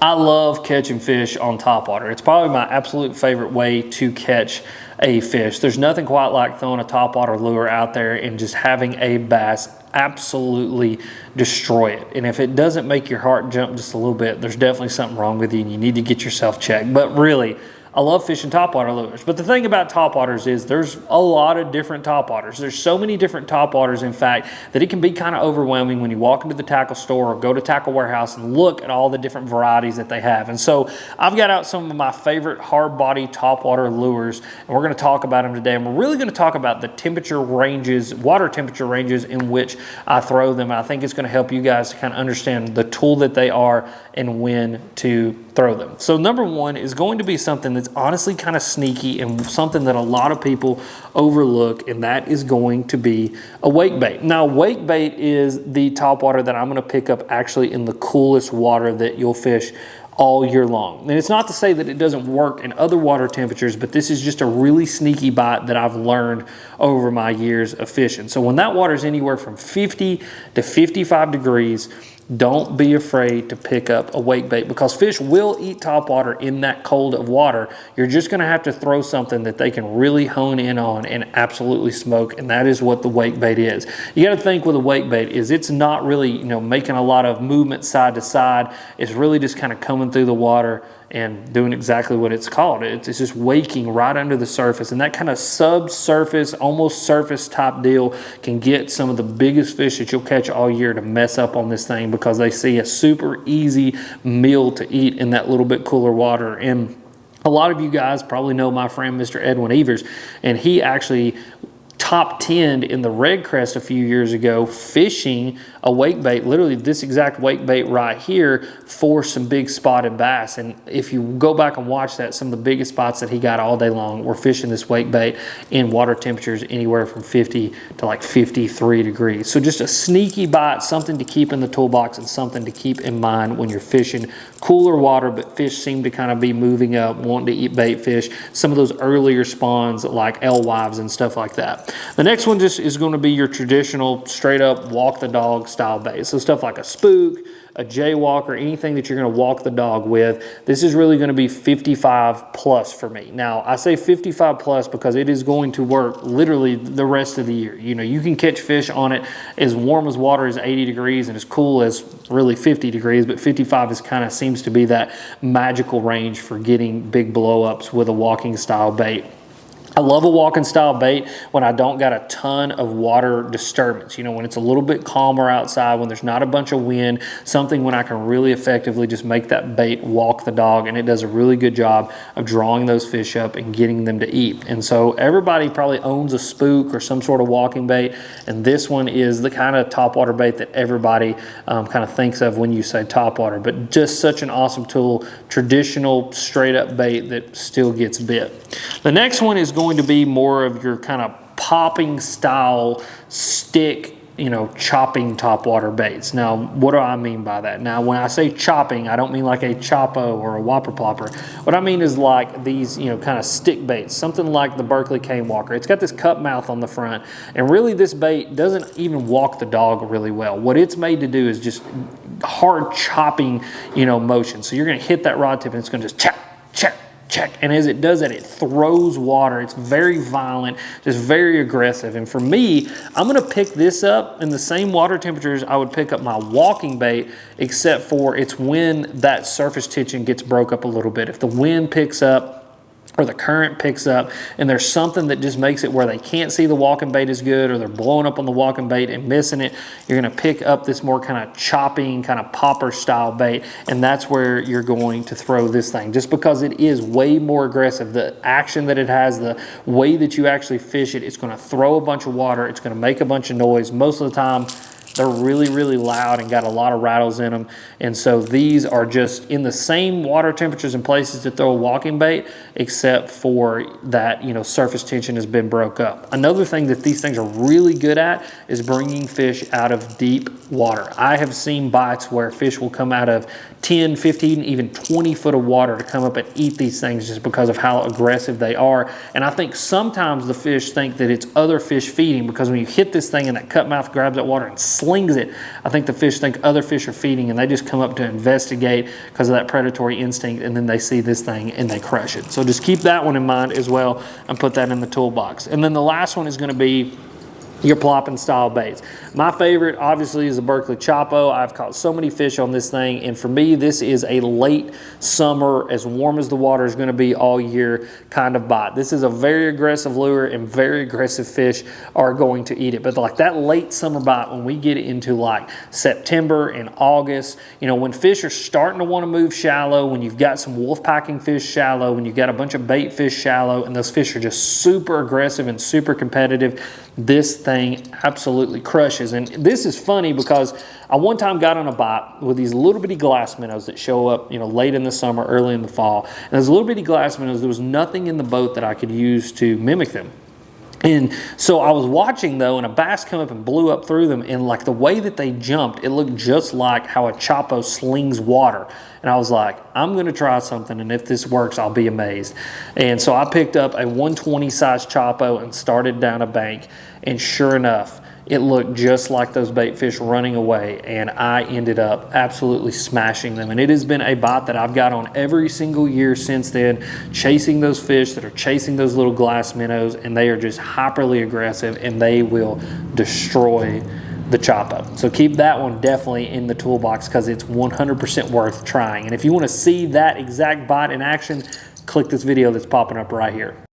I love catching fish on topwater. It's probably my absolute favorite way to catch a fish. There's nothing quite like throwing a topwater lure out there and just having a bass absolutely destroy it. And if it doesn't make your heart jump just a little bit, there's definitely something wrong with you and you need to get yourself checked. But really, I love fishing topwater lures. But the thing about topwaters is there's a lot of different topwaters. There's so many different topwaters, in fact, that it can be kind of overwhelming when you walk into the tackle store or go to Tackle Warehouse and look at all the different varieties that they have. And so I've got out some of my favorite hard body topwater lures, and we're going to talk about them today. And we're really going to talk about the temperature ranges, water temperature ranges in which I throw them. I think it's going to help you guys to kind of understand the tool that they are and when to throw them. So number one is going to be something that's honestly kind of sneaky and something that a lot of people overlook, and that is going to be a wake bait. Now, wake bait is the topwater that I'm going to pick up actually in the coolest water that you'll fish all year long. And it's not to say that it doesn't work in other water temperatures, but this is just a really sneaky bite that I've learned over my years of fishing. So when that water is anywhere from 50 to 55 degrees, don't be afraid to pick up a wake bait, because fish will eat topwater in that cold of water. You're just going to have to throw something that they can really hone in on and absolutely smoke, and that is what the wake bait is. You got to think with a wake bait is it's not really, making a lot of movement side to side. It's really just kind of coming through the water and doing exactly what it's called. It's just waking right under the surface, and that kind of subsurface, almost surface type deal can get some of the biggest fish that you'll catch all year to mess up on this thing, because they see a super easy meal to eat in that little bit cooler water. And a lot of you guys probably know my friend Mr. Edwin Evers, and he actually top 10 in the Red Crest a few years ago fishing a wake bait, literally this exact wake bait right here, for some big spotted bass. And if you go back and watch that, some of the biggest spots that he got all day long were fishing this wake bait in water temperatures anywhere from 50 to like 53 degrees. So just a sneaky bite, something to keep in the toolbox and something to keep in mind when you're fishing cooler water, but fish seem to kind of be moving up, wanting to eat bait fish, some of those earlier spawns like alewives and stuff like that. The next one just is going to be your traditional straight up walk the dog style bait. So stuff like a spook, a jaywalker, anything that you're going to walk the dog with. This is really going to be 55 plus for me. Now, I say 55 plus because it is going to work literally the rest of the year. You can catch fish on it as warm as water as 80 degrees and as cool as really 50 degrees, but 55 is kind of seems to be that magical range for getting big blow ups with a walking style bait. I love a walking style bait when I don't got a ton of water disturbance. When it's a little bit calmer outside, when there's not a bunch of wind, something when I can really effectively just make that bait walk the dog, and it does a really good job of drawing those fish up and getting them to eat. And so everybody probably owns a spook or some sort of walking bait, and this one is the kind of topwater bait that everybody kind of thinks of when you say topwater, but just such an awesome tool, traditional straight up bait that still gets bit. The next one is going to be more of your kind of popping style stick, chopping topwater baits. Now, what do I mean by that? Now, when I say chopping, I don't mean like a Chopo or a Whopper Plopper. What I mean is like these, kind of stick baits, something like the Berkeley Cane Walker. It's got this cup mouth on the front, and really this bait doesn't even walk the dog really well. What it's made to do is just hard chopping, motion. So you're going to hit that rod tip and it's going to just chop, chop, check. And as it does that, it throws water. It's very violent, just very aggressive. And for me, I'm going to pick this up in the same water temperatures I would pick up my walking bait, except for it's when that surface tension gets broke up a little bit. If the wind picks up or the current picks up and there's something that just makes it where they can't see the walking bait as good, or they're blowing up on the walking bait and missing it, you're going to pick up this more kind of chopping, kind of popper style bait, and that's where you're going to throw this thing, just because it is way more aggressive. The action that it has, the way that you actually fish it, it's going to throw a bunch of water, it's going to make a bunch of noise. Most of the time they're really, really loud and got a lot of rattles in them. And so these are just in the same water temperatures and places to throw a walking bait, except for that, surface tension has been broke up. Another thing that these things are really good at is bringing fish out of deep water. I have seen bites where fish will come out of 10, 15, even 20 foot of water to come up and eat these things just because of how aggressive they are. And I think sometimes the fish think that it's other fish feeding, because when you hit this thing and that cut mouth grabs that water and slams slings it, I think the fish think other fish are feeding, and they just come up to investigate because of that predatory instinct, and then they see this thing and they crush it. So just keep that one in mind as well and put that in the toolbox. And then the last one is going to be your plopping style baits. My favorite obviously is a Berkeley Chopo. I've caught so many fish on this thing, and for me this is a late summer, as warm as the water is going to be all year kind of bite. This is a very aggressive lure, and very aggressive fish are going to eat it. But like that late summer bite, when we get into like September and August, you know, when fish are starting to want to move shallow, when you've got some wolf packing fish shallow, when you've got a bunch of bait fish shallow, and those fish are just super aggressive and super competitive, this thing absolutely crushes. And this is funny because I one time got on a bite with these little bitty glass minnows that show up, you know, late in the summer, early in the fall. And those little bitty glass minnows, there was nothing in the boat that I could use to mimic them. And so I was watching though, and a bass come up and blew up through them, and like the way that they jumped, it looked just like how a Chopo slings water. And I was like, I'm gonna try something, and if this works, I'll be amazed. And so I picked up a 120 size Chopo and started down a bank, and sure enough, it looked just like those bait fish running away, and I ended up absolutely smashing them. And it has been a bite that I've got on every single year since then, chasing those fish that are chasing those little glass minnows, and they are just hyperly aggressive, and they will destroy the Chopo. So keep that one definitely in the toolbox because it's 100% worth trying. And if you want to see that exact bite in action, click this video that's popping up right here.